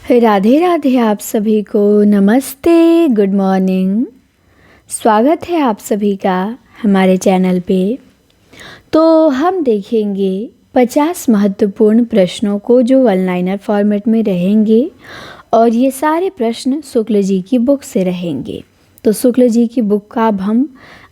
राधे राधे। आप सभी को नमस्ते, गुड मॉर्निंग। स्वागत है आप सभी का हमारे चैनल पे। तो हम देखेंगे 50 महत्वपूर्ण प्रश्नों को जो वन लाइनर फॉर्मेट में रहेंगे और ये सारे प्रश्न शुक्ल जी की बुक से रहेंगे। तो शुक्ल जी की बुक का अब हम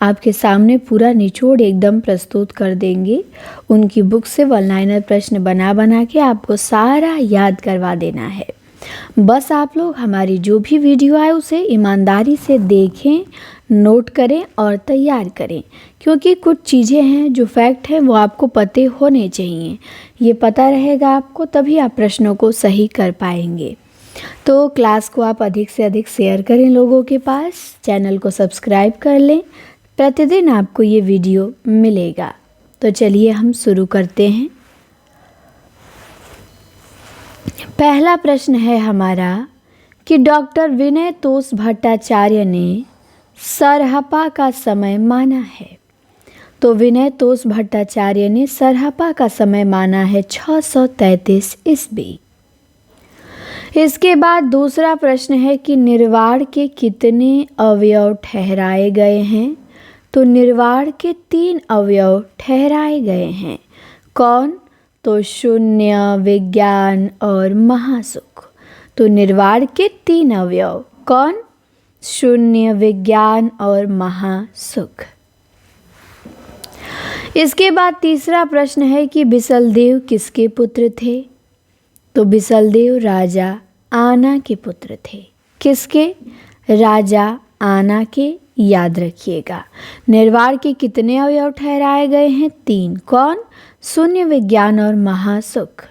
आपके सामने पूरा निचोड़ एकदम प्रस्तुत कर देंगे। उनकी बुक से वन लाइनर प्रश्न बना बना के आपको सारा याद करवा देना है। बस आप लोग हमारी जो भी वीडियो आए उसे ईमानदारी से देखें, नोट करें और तैयार करें, क्योंकि कुछ चीज़ें हैं जो फैक्ट हैं वो आपको पते होने चाहिए। ये पता रहेगा आपको तभी आप प्रश्नों को सही कर पाएंगे। तो क्लास को आप अधिक से अधिक शेयर करें लोगों के पास, चैनल को सब्सक्राइब कर लें, प्रतिदिन आपको ये वीडियो मिलेगा। तो चलिए हम शुरू करते हैं। पहला प्रश्न है हमारा कि डॉक्टर विनय तोष भट्टाचार्य ने सरहपा का समय माना है। तो विनय तोष भट्टाचार्य ने सरहपा का समय माना है 633 ईस्वी। इसके बाद दूसरा प्रश्न है कि निर्वाण के कितने अवयव ठहराए गए हैं। तो निर्वाण के 3 अवयव ठहराए गए हैं। कौन? तो शून्य, विज्ञान और महासुख। तो निर्वाण के 3 अवयव कौन? शून्य, विज्ञान और महासुख। इसके बाद तीसरा प्रश्न है कि बिसलदेव किसके पुत्र थे। तो बिसलदेव राजा आना के पुत्र थे। किसके? राजा आना के। याद रखिएगा। निर्वाण के कितने अवयव ठहराए गए हैं? 3। कौन? शून्य, विज्ञान और महासुख।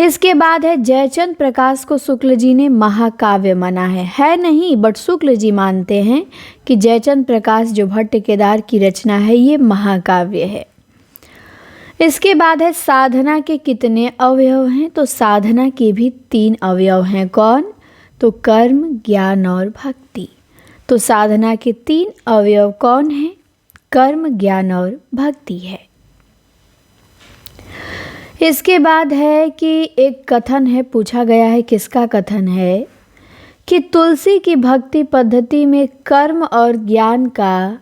इसके बाद है जयचंद प्रकाश को शुक्ल जी ने महाकाव्य माना है नहीं, बट शुक्ल जी मानते हैं कि जयचंद प्रकाश जो भट्ट केदार की रचना है ये महाकाव्य है। इसके बाद है साधना के कितने अवयव हैं। तो साधना के भी 3 अवयव हैं। कौन? तो कर्म, ज्ञान और भक्ति। तो साधना के 3 अवयव कौन हैं? कर्म, ज्ञान और भक्ति है। इसके बाद है कि एक कथन है, पूछा गया है किसका कथन है कि तुलसी की भक्ति पद्धति में कर्म और ज्ञान का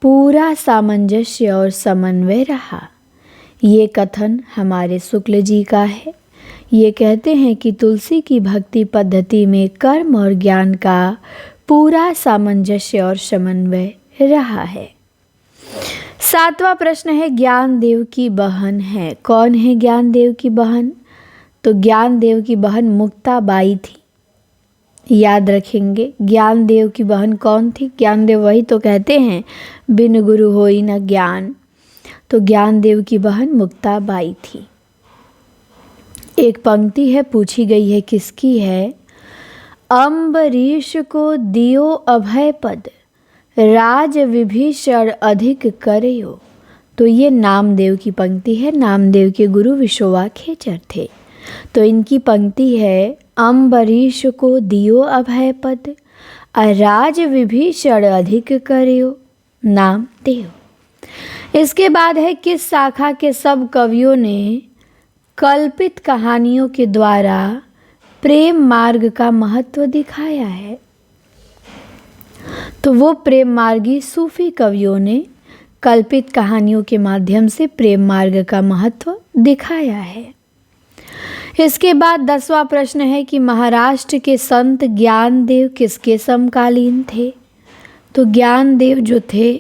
पूरा सामंजस्य और समन्वय रहा। ये कथन हमारे शुक्ल जी का है। ये कहते हैं कि तुलसी की भक्ति पद्धति में कर्म और ज्ञान का पूरा सामंजस्य और समन्वय रहा है। 7वां प्रश्न है ज्ञानदेव की बहन है। कौन है ज्ञानदेव की बहन? तो ज्ञानदेव की बहन मुक्ताबाई थी। याद रखेंगे, ज्ञानदेव की बहन कौन थी? ज्ञानदेव वही तो कहते हैं बिन गुरु होई न ज्ञान। तो ज्ञानदेव की बहन मुक्ताबाई थी। एक पंक्ति है, पूछी गई है किसकी है। अम्बरीश को दियो अभय पद, राज विभीषण अधिक करयो। तो ये नामदेव की पंक्ति है। नामदेव के गुरु विशोवा खेचर थे। तो इनकी पंक्ति है अम्बरीश को दियो अभय पद, राज विभीषण अधिक करयो नामदेव। इसके बाद है किस शाखा के सब कवियों ने कल्पित कहानियों के द्वारा प्रेम मार्ग का महत्व दिखाया है। तो वो प्रेम मार्गी सूफी कवियों ने कल्पित कहानियों के माध्यम से प्रेम मार्ग का महत्व दिखाया है। इसके बाद 10वां प्रश्न है कि महाराष्ट्र के संत ज्ञानदेव किसके समकालीन थे। तो ज्ञानदेव जो थे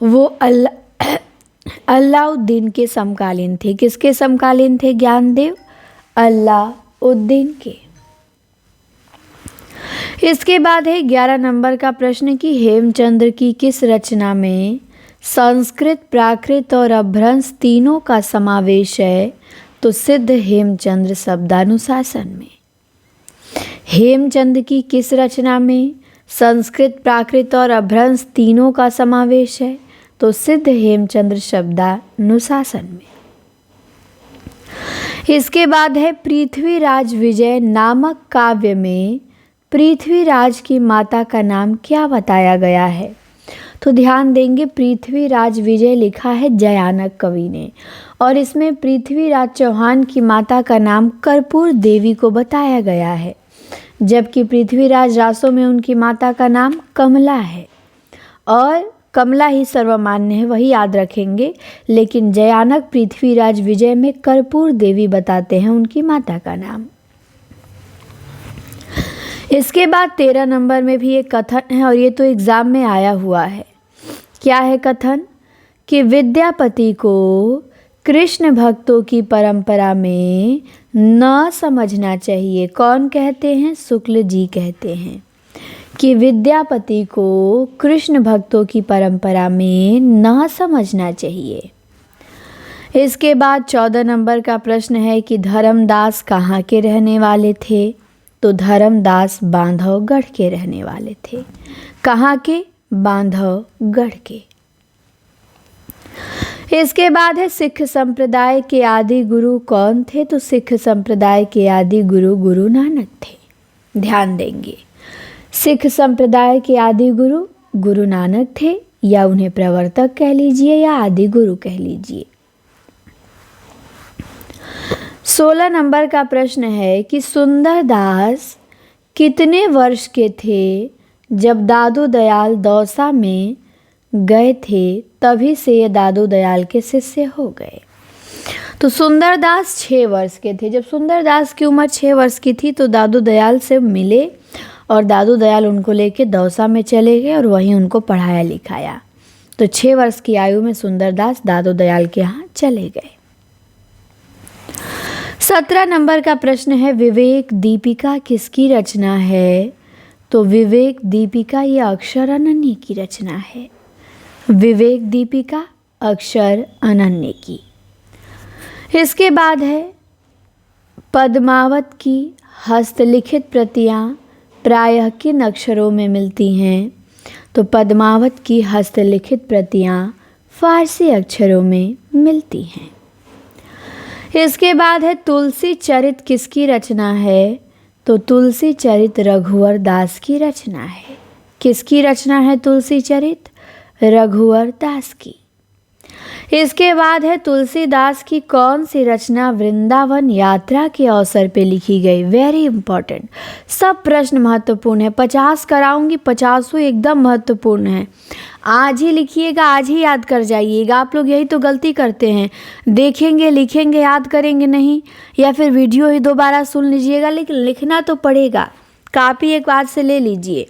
वो अल्लाउद्दीन के समकालीन थे। किसके समकालीन थे ज्ञानदेव? अल्लाउद्दीन के। इसके बाद है 11 नंबर का प्रश्न कि हेमचंद्र की किस रचना में संस्कृत, प्राकृत और अपभ्रंश तीनों का समावेश है। तो सिद्ध हेमचंद्र शब्दानुशासन में। हेमचंद की किस रचना में संस्कृत, प्राकृत और अपभ्रंश तीनों का समावेश है। तो सिद्ध हेमचंद्र शब्दानुशासन में। इसके बाद है पृथ्वीराज विजय नामक काव्य में पृथ्वीराज की माता का नाम क्या बताया गया है। तो ध्यान देंगे पृथ्वीराज विजय लिखा है जयानक कवि ने, और इसमें पृथ्वीराज चौहान की माता का नाम कर्पूर देवी को बताया गया है, जबकि पृथ्वीराज रासो में उनकी माता का नाम कमला है, और कमला ही सर्वमान्य है, वही याद रखेंगे। लेकिन जयानक पृथ्वीराज विजय में कर्पूर देवी बताते हैं उनकी माता का नाम। इसके बाद 13 नंबर में भी एक कथन है, और ये तो एग्ज़ाम में आया हुआ है। क्या है कथन? कि विद्यापति को कृष्ण भक्तों की परंपरा में न समझना चाहिए। कौन कहते हैं? शुक्ल जी कहते हैं कि विद्यापति को कृष्ण भक्तों की परंपरा में न समझना चाहिए। इसके बाद 14 नंबर का प्रश्न है कि धर्मदास कहाँ के रहने वाले थे? तो धर्मदास बांधवगढ़ के रहने वाले थे। कहाँ के? बांधवगढ़ के। इसके बाद है सिख संप्रदाय के आदि गुरु कौन थे? तो सिख संप्रदाय के आदि गुरु गुरु नानक थे। ध्यान देंगे, सिख संप्रदाय के आदि गुरु गुरु नानक थे, या उन्हें प्रवर्तक कह लीजिए या आदि गुरु कह लीजिए। 16 नंबर का प्रश्न है कि सुंदरदास कितने वर्ष के थे जब दादू दयाल दौसा में गए थे, तभी से ये दादू दयाल के शिष्य हो गए। तो सुंदरदास 6 वर्ष के थे। जब सुंदरदास की उम्र 6 वर्ष की थी तो दादू दयाल से मिले, और दादू दयाल उनको लेके दौसा में चले गए और वहीं उनको पढ़ाया लिखाया। तो 6 वर्ष की आयु में सुंदरदास दादू दयाल के यहाँ चले गए। 17 नंबर का प्रश्न है विवेक दीपिका किसकी रचना है? तो विवेक दीपिका ये अक्षर अनन्य की रचना है। विवेक दीपिका अक्षर अनन्य की। इसके बाद है पद्मावत की हस्तलिखित प्रतियां प्रायः किन अक्षरों में मिलती हैं? तो पद्मावत की हस्तलिखित प्रतियां फारसी अक्षरों में मिलती हैं। इसके बाद है तुलसी चरित किसकी रचना है? तो तुलसी चरित रघुवर दास की रचना है। किसकी रचना है तुलसी चरित? रघुवर दास की। इसके बाद है तुलसीदास की कौन सी रचना वृंदावन यात्रा के अवसर पे लिखी गई? वेरी इंपॉर्टेंट, सब प्रश्न महत्वपूर्ण है। 50 कराऊंगी, 50 एकदम महत्वपूर्ण है। आज ही लिखिएगा, आज ही याद कर जाइएगा। आप लोग यही तो गलती करते हैं, देखेंगे लिखेंगे याद करेंगे नहीं, या फिर वीडियो ही दोबारा सुन लीजिएगा, लेकिन लिखना तो पड़ेगा। कापी एक बार से ले लीजिए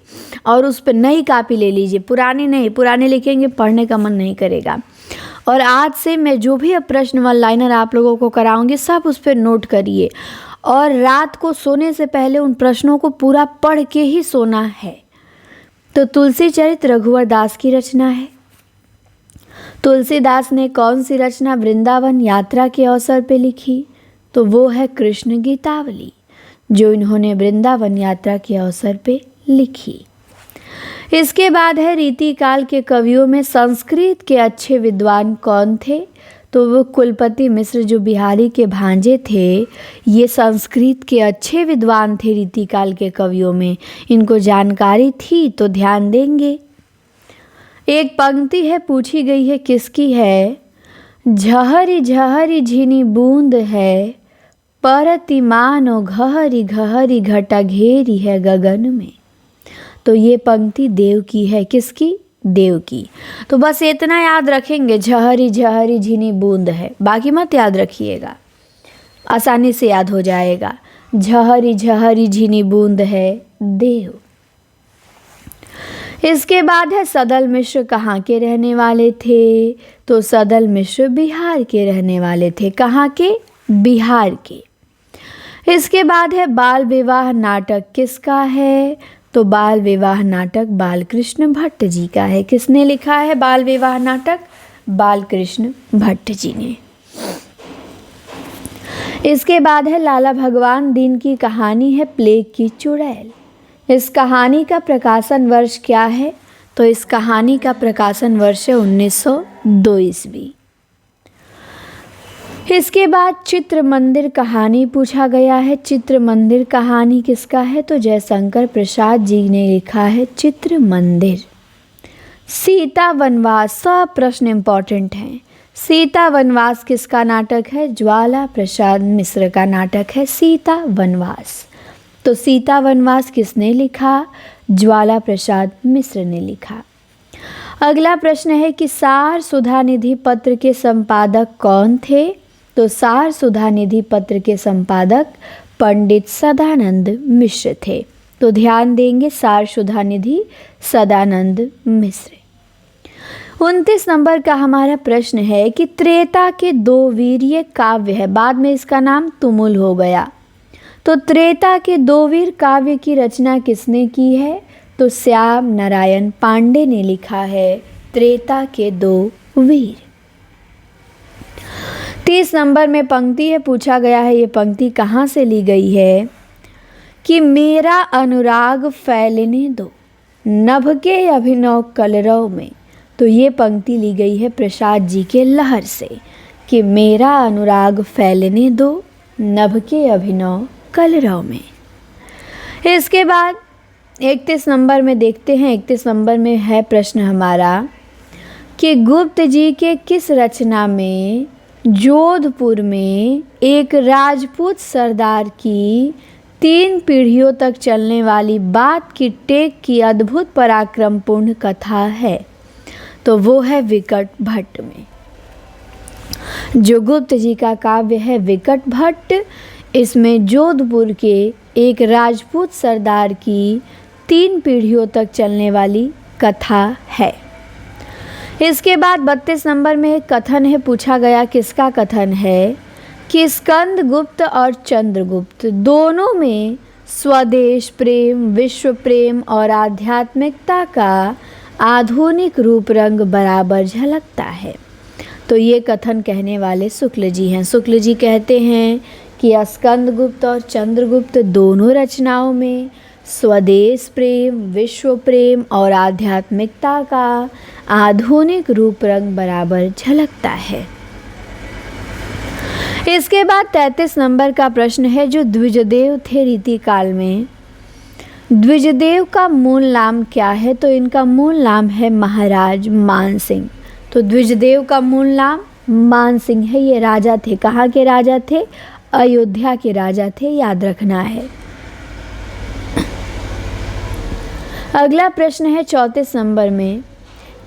और उस पर नई कापी ले लीजिए, पुरानी नहीं। पुरानी लिखेंगे पढ़ने का मन नहीं करेगा। और आज से मैं जो भी अब प्रश्न वन लाइनर आप लोगों को कराऊंगी सब उस पर नोट करिए, और रात को सोने से पहले उन प्रश्नों को पूरा पढ़ के ही सोना है। तो तुलसी चरित रघुवर दास की रचना है। तुलसीदास ने कौन सी रचना वृंदावन यात्रा के अवसर पे लिखी? तो वो है कृष्ण गीतावली, जो इन्होंने वृंदावन यात्रा के अवसर पे लिखी। इसके बाद है रीतिकाल के कवियों में संस्कृत के अच्छे विद्वान कौन थे? तो वो कुलपति मिश्र जो बिहारी के भांजे थे, ये संस्कृत के अच्छे विद्वान थे रीतिकाल के कवियों में। इनको जानकारी थी तो ध्यान देंगे। एक पंक्ति है पूछी गई है किसकी है? झहरी झहरी झिनी बूंद है, परति मानो घहरी घहरी घटा घेरी है गगन में। तो ये पंक्ति देव की है। किसकी? देव की। तो बस इतना याद रखेंगे, झहरी झहरी झिनी बूंद है, बाकी मत याद रखिएगा, आसानी से याद हो जाएगा। झहरी झहरी झिनी बूंद है देव। इसके बाद है सदल मिश्र कहाँ के रहने वाले थे? तो सदल मिश्र बिहार के रहने वाले थे। कहाँ के? बिहार के। इसके बाद है बाल विवाह नाटक किसका है? तो बाल विवाह नाटक बालकृष्ण भट्ट जी का है। किसने लिखा है बाल विवाह नाटक? बालकृष्ण भट्ट जी ने। इसके बाद है लाला भगवान दीन की कहानी है प्लेग की चुड़ैल। इस कहानी का प्रकाशन वर्ष क्या है? तो इस कहानी का प्रकाशन वर्ष है 1902 ईस्वी। इसके बाद चित्र मंदिर कहानी पूछा गया है। चित्र मंदिर कहानी किसका है? तो जयशंकर प्रसाद जी ने लिखा है चित्र मंदिर। सीता वनवास, सब प्रश्न इम्पॉर्टेंट हैं। सीता वनवास किसका नाटक है? ज्वाला प्रसाद मिश्र का नाटक है सीता वनवास। तो सीता वनवास किसने लिखा? ज्वाला प्रसाद मिश्र ने लिखा। अगला प्रश्न है कि सार सुधा निधि पत्र के संपादक कौन थे? तो सार सुधा निधि पत्र के संपादक पंडित सदानंद मिश्र थे। तो ध्यान देंगे, सार सुधा निधि सदानंद मिश्र। 29 नंबर का हमारा प्रश्न है कि त्रेता के दो वीर ये काव्य है, बाद में इसका नाम तुमुल हो गया। तो त्रेता के दो वीर काव्य की रचना किसने की है? तो श्याम नारायण पांडे ने लिखा है त्रेता के दो वीर। 30 नंबर में पंक्ति है, पूछा गया है ये पंक्ति कहाँ से ली गई है कि मेरा अनुराग फैलने दो नभ के अभिनव कलरव में। तो ये पंक्ति ली गई है प्रसाद जी के लहर से कि मेरा अनुराग फैलने दो नभ के अभिनव कलरव में। इसके बाद 31 नंबर में देखते हैं। 31 नंबर में है प्रश्न हमारा कि गुप्त जी के किस रचना में जोधपुर में एक राजपूत सरदार की 3 पीढ़ियों तक चलने वाली बात की टेक की अद्भुत पराक्रमपूर्ण कथा है? तो वो है विकट भट्ट में। जो गुप्त जी का काव्य है विकट भट्ट, इसमें जोधपुर के एक राजपूत सरदार की 3 पीढ़ियों तक चलने वाली कथा है। इसके बाद 32 नंबर में एक कथन है, पूछा गया किसका कथन है कि स्कंद गुप्त और चंद्रगुप्त दोनों में स्वदेश प्रेम, विश्व प्रेम और आध्यात्मिकता का आधुनिक रूप रंग बराबर झलकता है। तो ये कथन कहने वाले शुक्ल जी हैं। शुक्ल जी कहते हैं कि स्कंदगुप्त और चंद्रगुप्त दोनों रचनाओं में स्वदेश प्रेम, विश्व प्रेम और आध्यात्मिकता का आधुनिक रूप रंग बराबर झलकता है। इसके बाद 33 नंबर का प्रश्न है, जो द्विजदेव थे रीति काल में, द्विजदेव का मूल नाम क्या है? तो इनका मूल नाम है महाराज मान सिंह। तो द्विजदेव का मूल नाम मान सिंह है। ये राजा थे, कहाँ के राजा थे? अयोध्या के राजा थे, याद रखना है। अगला प्रश्न है 34 नंबर में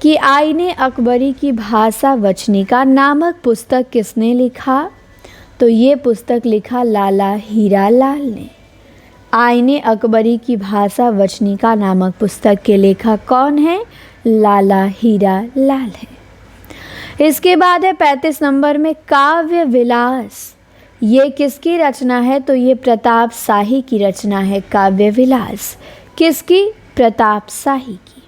कि आईने अकबरी की भाषा वचनिका नामक पुस्तक किसने लिखा? तो ये पुस्तक लिखा लाला हीरा लाल ने। आईने अकबरी की भाषा वचनिका नामक पुस्तक के लेखक कौन है? लाला हीरा लाल है। इसके बाद है 35 नंबर में काव्य विलास, ये किसकी रचना है? तो ये प्रताप शाही की रचना है काव्य विलास। किसकी? प्रताप शाही की।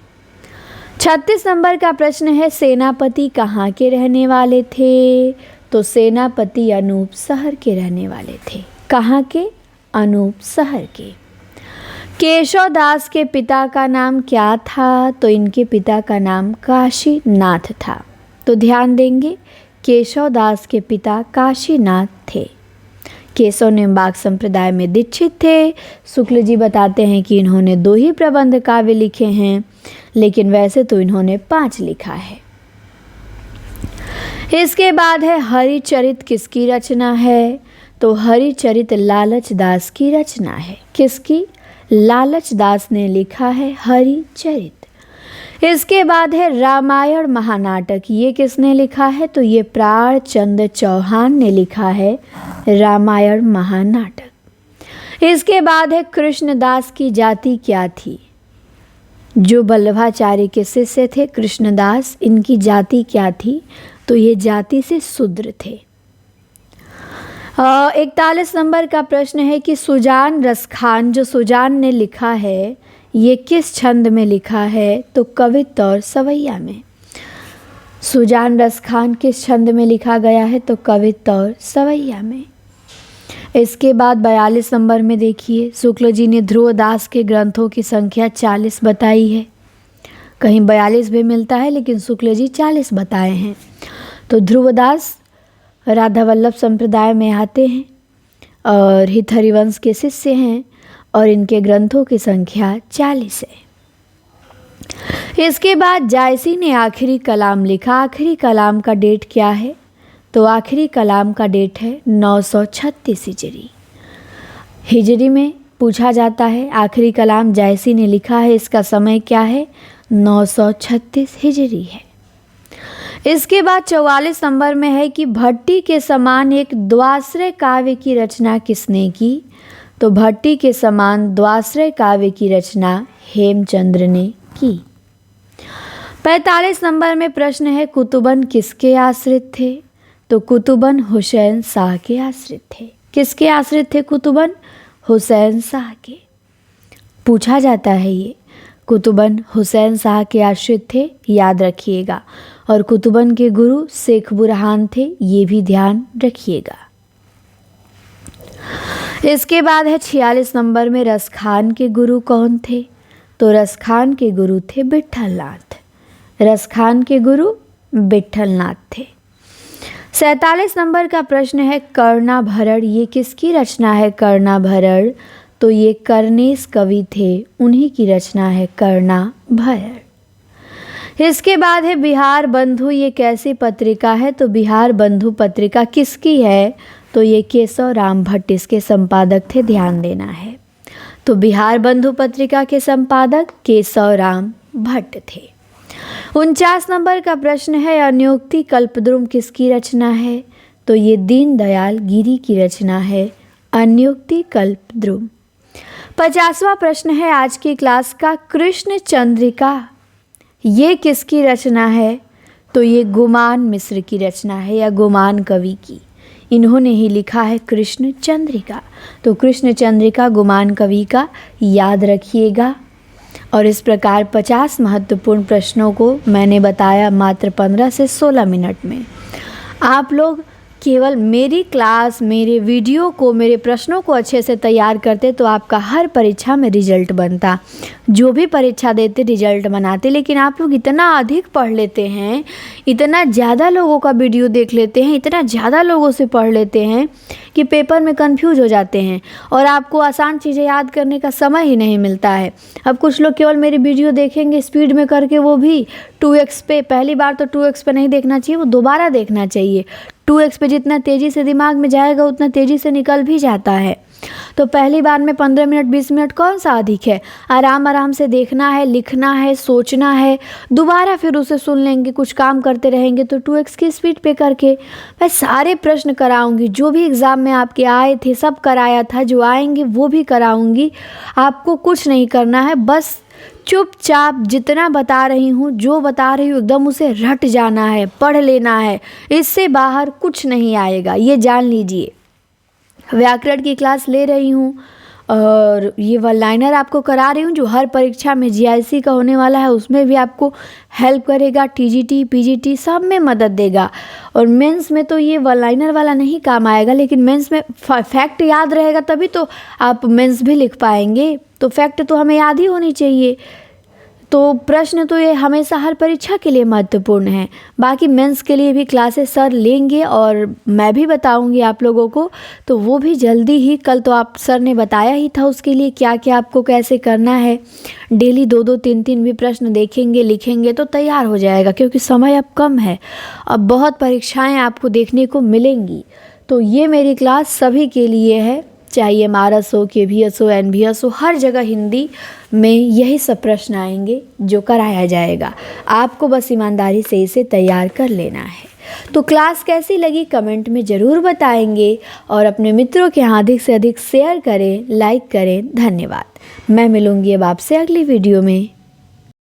36 नंबर का प्रश्न है, सेनापति कहाँ के रहने वाले थे? तो सेनापति अनूप शहर के रहने वाले थे। कहाँ के? अनूप शहर के। केशव दास के पिता का नाम क्या था? तो इनके पिता का नाम काशीनाथ था। तो ध्यान देंगे, केशव दास के पिता काशीनाथ थे। केशव निम्बार्क संप्रदाय में दीक्षित थे। शुक्ल जी बताते हैं कि इन्होंने 2 ही प्रबंध काव्य लिखे हैं, लेकिन वैसे तो इन्होंने 5 लिखा है। इसके बाद है हरिचरित किसकी रचना है? तो हरिचरित लालच दास की रचना है। किसकी? लालच दास ने लिखा है हरिचरित। इसके बाद है रामायण महानाटक, ये किसने लिखा है? तो ये प्राण चंद चौहान ने लिखा है रामायण महानाटक। इसके बाद है कृष्णदास की जाति क्या थी? जो वल्लभाचार्य के शिष्य थे कृष्णदास, इनकी जाति क्या थी? तो ये जाति से शूद्र थे। 41 नंबर का प्रश्न है कि सुजान रसखान, जो सुजान ने लिखा है, ये किस छंद में लिखा है? तो कवित्त और सवैया में। सुजान रसखान किस छंद में लिखा गया है? तो कवित्त और सवैया में। इसके बाद 42 नंबर में देखिए, शुक्ल जी ने ध्रुवदास के ग्रंथों की संख्या 40 बताई है। कहीं 42 भी मिलता है, लेकिन शुक्ल जी 40 बताए हैं। तो ध्रुवदास राधा वल्लभ संप्रदाय में आते हैं और हित हरिवंश के शिष्य हैं और इनके ग्रंथों की संख्या 40 है। इसके बाद जायसी ने आखिरी कलाम लिखा। आखिरी कलाम का डेट क्या है? तो आखिरी कलाम का डेट है 936 हिजरी में पूछा जाता है। आखिरी कलाम जायसी ने लिखा है, इसका समय क्या है? 936 हिजरी है। इसके बाद 44 नंबर में है कि भट्टी के समान एक द्वाश्रय काव्य की रचना किसने की? तो भट्टी के समान द्वाश्रय काव्य की रचना हेमचंद्र ने की। 45 नंबर में प्रश्न है, कुतुबन किसके आश्रित थे? तो कुतुबन हुसैन शाह के आश्रित थे। किसके आश्रित थे कुतुबन? हुसैन शाह के। पूछा जाता है ये, कुतुबन हुसैन शाह के आश्रित थे, याद रखिएगा। और कुतुबन के गुरु शेख बुरहान थे, ये भी ध्यान रखिएगा। इसके बाद है 46 नंबर में, रसखान के गुरु कौन थे? तो रसखान के गुरु थे विठलनाथ। रसखान के गुरु विठलनाथ थे। 47 नंबर का प्रश्न है, कर्णाभरण ये किसकी रचना है? कर्णाभरण तो ये कर्णेश कवि थे, उन्हीं की रचना है कर्णाभरण। इसके बाद है बिहार बंधु, ये कैसी पत्रिका है? तो बिहार बंधु पत्रिका किसकी है? तो ये केशव राम भट्ट इसके संपादक थे, ध्यान देना है। तो बिहार बंधु पत्रिका के संपादक केशव राम भट्ट थे। 49 नंबर का प्रश्न है, अनियुक्ति कल्पद्रुम किसकी रचना है? तो ये दीनदयाल गिरी की रचना है, अनियुक्ति कल्पद्रुम। 50वां प्रश्न है आज की क्लास का, कृष्ण चंद्रिका ये किसकी रचना है? तो ये गुमान मिश्र की रचना है या गुमान कवि की, इन्होंने ही लिखा है कृष्ण चंद्रिका। तो कृष्ण चंद्रिका गुमान कवि का, याद रखिएगा। और इस प्रकार 50 महत्वपूर्ण प्रश्नों को मैंने बताया मात्र 15 से 16 मिनट में। आप लोग केवल मेरी क्लास, मेरे वीडियो को, मेरे प्रश्नों को अच्छे से तैयार करते तो आपका हर परीक्षा में रिजल्ट बनता। जो भी परीक्षा देते रिजल्ट बनाते, लेकिन आप लोग इतना अधिक पढ़ लेते हैं, इतना ज़्यादा लोगों का वीडियो देख लेते हैं, इतना ज़्यादा लोगों से पढ़ लेते हैं कि पेपर में कंफ्यूज हो जाते हैं और आपको आसान चीज़ें याद करने का समय ही नहीं मिलता है। अब कुछ लोग केवल मेरी वीडियो देखेंगे स्पीड में करके, वो भी 2x पे। पहली बार तो 2x पे नहीं देखना चाहिए, वो दोबारा देखना चाहिए। 2x पे जितना तेज़ी से दिमाग में जाएगा उतना तेज़ी से निकल भी जाता है। तो पहली बार में 15 मिनट 20 मिनट कौन सा अधिक है? आराम आराम से देखना है, लिखना है, सोचना है, दोबारा फिर उसे सुन लेंगे, कुछ काम करते रहेंगे तो 2x की स्पीड पे करके। मैं सारे प्रश्न कराऊंगी, जो भी एग्ज़ाम में आपके आए थे सब कराया था, जो आएंगे वो भी कराऊंगी। आपको कुछ नहीं करना है, बस चुपचाप जितना बता रही हूँ, जो बता रही हूँ एकदम उसे रट जाना है, पढ़ लेना है। इससे बाहर कुछ नहीं आएगा, ये जान लीजिए। व्याकरण की क्लास ले रही हूँ और ये वन लाइनर आपको करा रही हूँ, जो हर परीक्षा में जीआईसी का होने वाला है उसमें भी आपको हेल्प करेगा। टीजीटी पीजीटी सब में मदद देगा। और मेंस में तो ये वन लाइनर वाला नहीं काम आएगा, लेकिन मेंस में फैक्ट याद रहेगा तभी तो आप मेंस भी लिख पाएंगे। तो फैक्ट तो हमें याद ही होनी चाहिए। तो प्रश्न तो ये हमेशा हर परीक्षा के लिए महत्वपूर्ण है। बाकी मेंस के लिए भी क्लासेस सर लेंगे और मैं भी बताऊंगी आप लोगों को, तो वो भी जल्दी ही। कल तो आप सर ने बताया ही था उसके लिए क्या क्या आपको कैसे करना है। डेली 2-2 3-3 भी प्रश्न देखेंगे, लिखेंगे तो तैयार हो जाएगा, क्योंकि समय अब कम है। अब बहुत परीक्षाएँ आपको देखने को मिलेंगी। तो ये मेरी क्लास सभी के लिए है, चाहे MRS हो, KVS हो, NVS हो, हर जगह हिंदी में यही सब प्रश्न आएंगे जो कराया जाएगा। आपको बस ईमानदारी से इसे तैयार कर लेना है। तो क्लास कैसी लगी कमेंट में ज़रूर बताएंगे और अपने मित्रों के यहाँ अधिक से अधिक शेयर करें, लाइक करें। धन्यवाद। मैं मिलूँगी अब आपसे अगली वीडियो में।